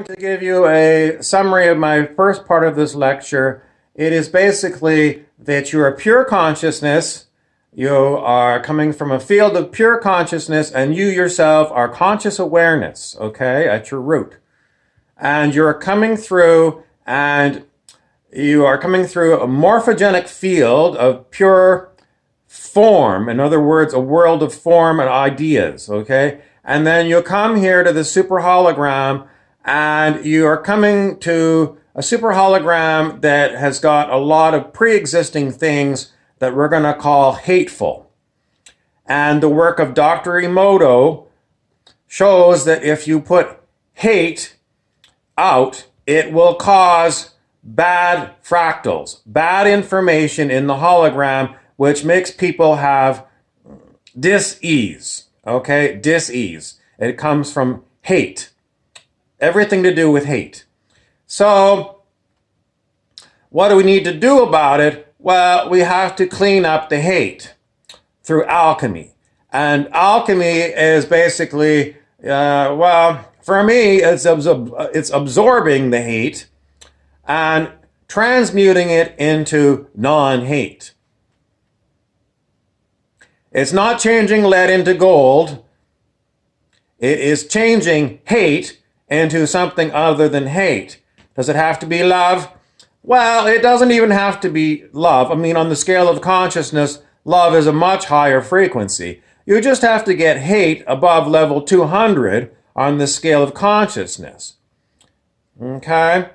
To give you a summary of my first part of this lecture, it is basically that you are pure consciousness. You are coming from a field of pure consciousness, and you yourself are conscious awareness, okay, at your root. And you're coming through, and you are coming through a morphogenic field of pure form. In other words, a world of form and ideas, okay? And then you'll come here to the super hologram, and you are coming to a super hologram that has got a lot of pre-existing things that we're going to call hateful. And the work of Dr. Emoto shows that if you put hate out, it will cause bad fractals, bad information in the hologram, which makes people have dis-ease, okay? Dis-ease. It comes from hate. Everything to do with hate. So, what do we need to do about it? Well, we have to clean up the hate through alchemy. And alchemy is basically, for me, it's absorbing the hate and transmuting it into non-hate. It's not changing lead into gold. It is changing hate into something other than hate. Does it have to be love? Well, it doesn't even have to be love. I mean, on the scale of consciousness, love is a much higher frequency. You just have to get hate above level 200 on the scale of consciousness. Okay?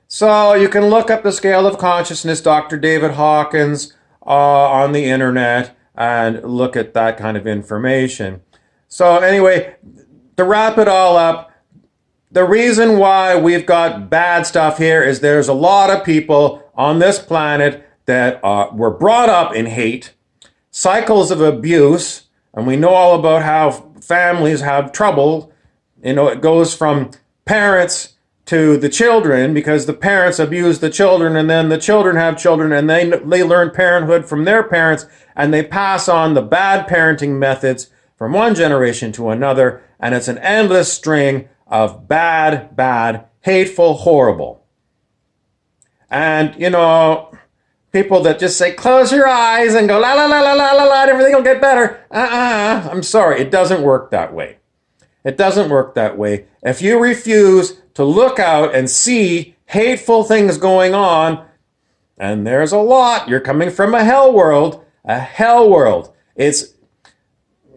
So you can look up the scale of consciousness, Dr. David Hawkins, on the internet and look at that kind of information. So anyway, to wrap it all up, the reason why we've got bad stuff here is there's a lot of people on this planet that were brought up in hate, cycles of abuse, and we know all about how families have trouble. You know, it goes from parents to the children because the parents abuse the children, and then the children have children, and they learn parenthood from their parents, and they pass on the bad parenting methods from one generation to another, and it's an endless string of bad, hateful, horrible. And, you know, people that just say, close your eyes and go, la, la, la, la, la, la, la, everything will get better. I'm sorry, it doesn't work that way. It doesn't work that way. If you refuse to look out and see hateful things going on, and there's a lot, you're coming from a hell world, It's,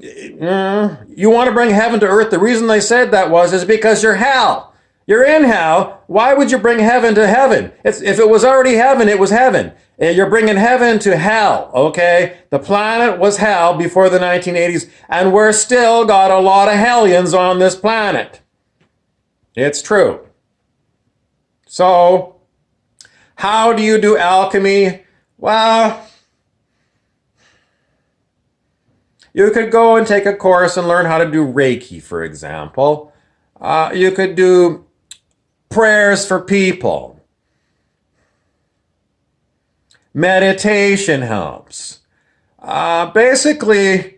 you want to bring heaven to earth. The reason they said that is because you're hell. You're in hell. Why would you bring heaven to heaven? If it was already heaven, it was heaven. You're bringing heaven to hell, okay? The planet was hell before the 1980s, and we're still got a lot of hellions on this planet. It's true. So, how do you do alchemy? Well, you could go and take a course and learn how to do Reiki, for example. You could do prayers for people. Meditation helps. Basically,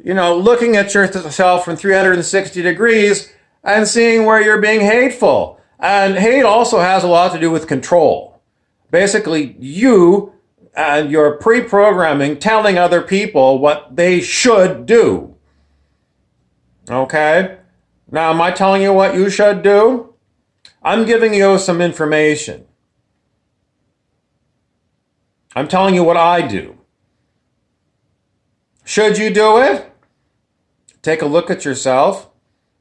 you know, looking at yourself from 360 degrees and seeing where you're being hateful. And hate also has a lot to do with control. Basically, you and your pre-programming telling other people what they should do. Okay? Now, am I telling you what you should do? I'm giving you some information. I'm telling you what I do. Should you do it? Take a look at yourself.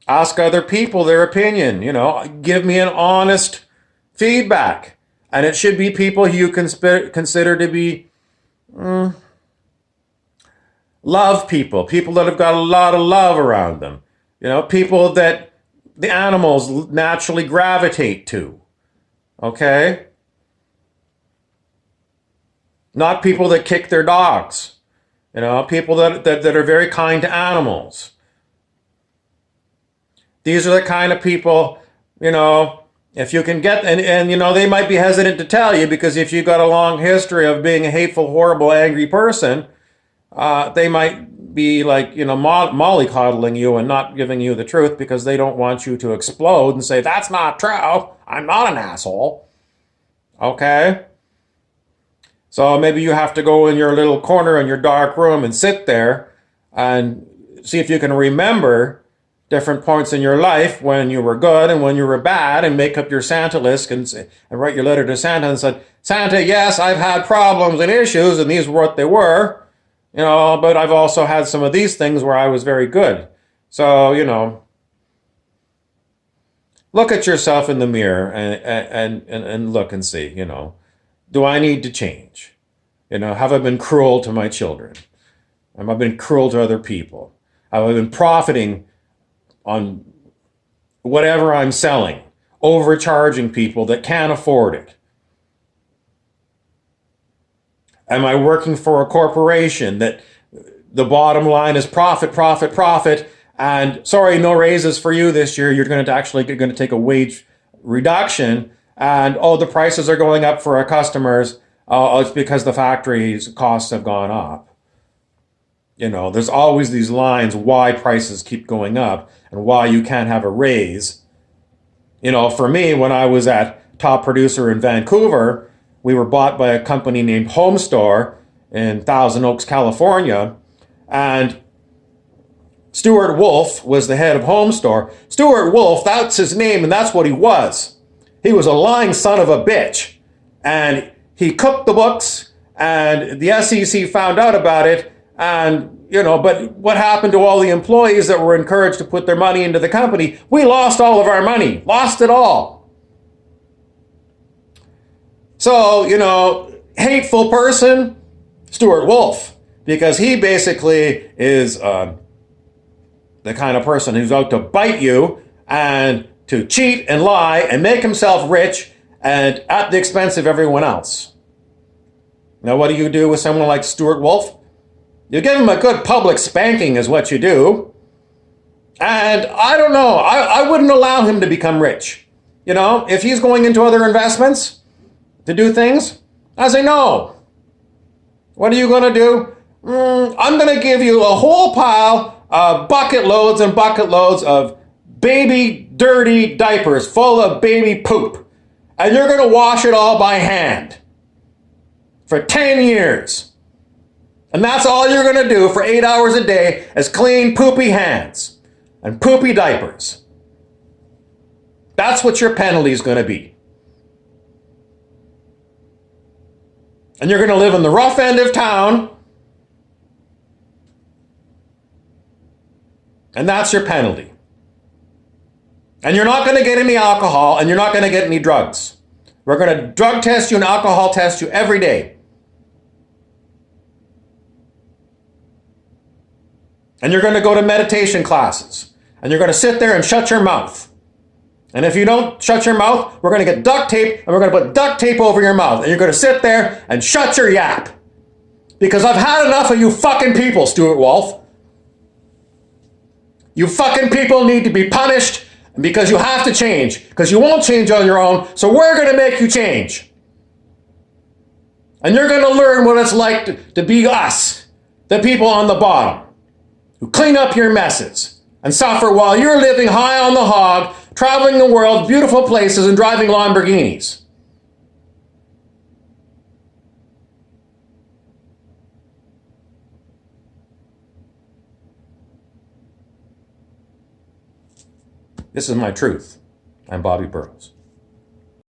Ask other people their opinion. You know, give me an honest feedback. And it should be people you consider to be love people that have got a lot of love around them. You know, people that the animals naturally gravitate to. Okay? Not people that kick their dogs. You know, people that are very kind to animals. These are the kind of people, you know, if you can get, and you know, they might be hesitant to tell you because if you've got a long history of being a hateful, horrible, angry person, they might be like, mollycoddling you and not giving you the truth because they don't want you to explode and say, that's not true. I'm not an asshole. Okay? So maybe you have to go in your little corner in your dark room and sit there and see if you can remember different points in your life when you were good and when you were bad, and make up your Santa list and write your letter to Santa and said, Santa, yes, I've had problems and issues and these were what they were, but I've also had some of these things where I was very good. So, look at yourself in the mirror and look and see, do I need to change? Have I been cruel to my children? Have I been cruel to other people? Have I been profiting on whatever I'm selling, overcharging people that can't afford it? Am I working for a corporation that the bottom line is profit, profit, profit, and sorry, no raises for you this year. You're going to take a wage reduction, and the prices are going up for our customers. It's because the factory's costs have gone up. There's always these lines why prices keep going up and why you can't have a raise. For me, when I was at Top Producer in Vancouver, we were bought by a company named Homestore in Thousand Oaks, California, and Stuart Wolf was the head of Homestore. Stuart Wolf, that's his name, and that's what he was. He was a lying son of a bitch, and he cooked the books, and the SEC found out about it, and, but what happened to all the employees that were encouraged to put their money into the company? We lost all of our money, lost it all. So, hateful person, Stuart Wolf, because he basically is the kind of person who's out to bite you and to cheat and lie and make himself rich and at the expense of everyone else. Now, what do you do with someone like Stuart Wolf? You give him a good public spanking is what you do. And I don't know, I wouldn't allow him to become rich. If he's going into other investments to do things, I say no. What are you going to do? I'm going to give you a whole pile of bucket loads and bucket loads of baby dirty diapers full of baby poop. And you're going to wash it all by hand for 10 years. And that's all you're going to do for 8 hours a day is clean poopy hands and poopy diapers. That's what your penalty is going to be. And you're going to live in the rough end of town. And that's your penalty. And you're not going to get any alcohol, and you're not going to get any drugs. We're going to drug test you and alcohol test you every day. And you're going to go to meditation classes. And you're going to sit there and shut your mouth. And if you don't shut your mouth, we're going to get duct tape, and we're going to put duct tape over your mouth. And you're going to sit there and shut your yap. Because I've had enough of you fucking people, Stuart Wolf. You fucking people need to be punished because you have to change. Because you won't change on your own, so we're going to make you change. And you're going to learn what it's like to be us, the people on the bottom, who clean up your messes and suffer while you're living high on the hog, traveling the world, beautiful places, and driving Lamborghinis. This is my truth. I'm Bobby Burrows.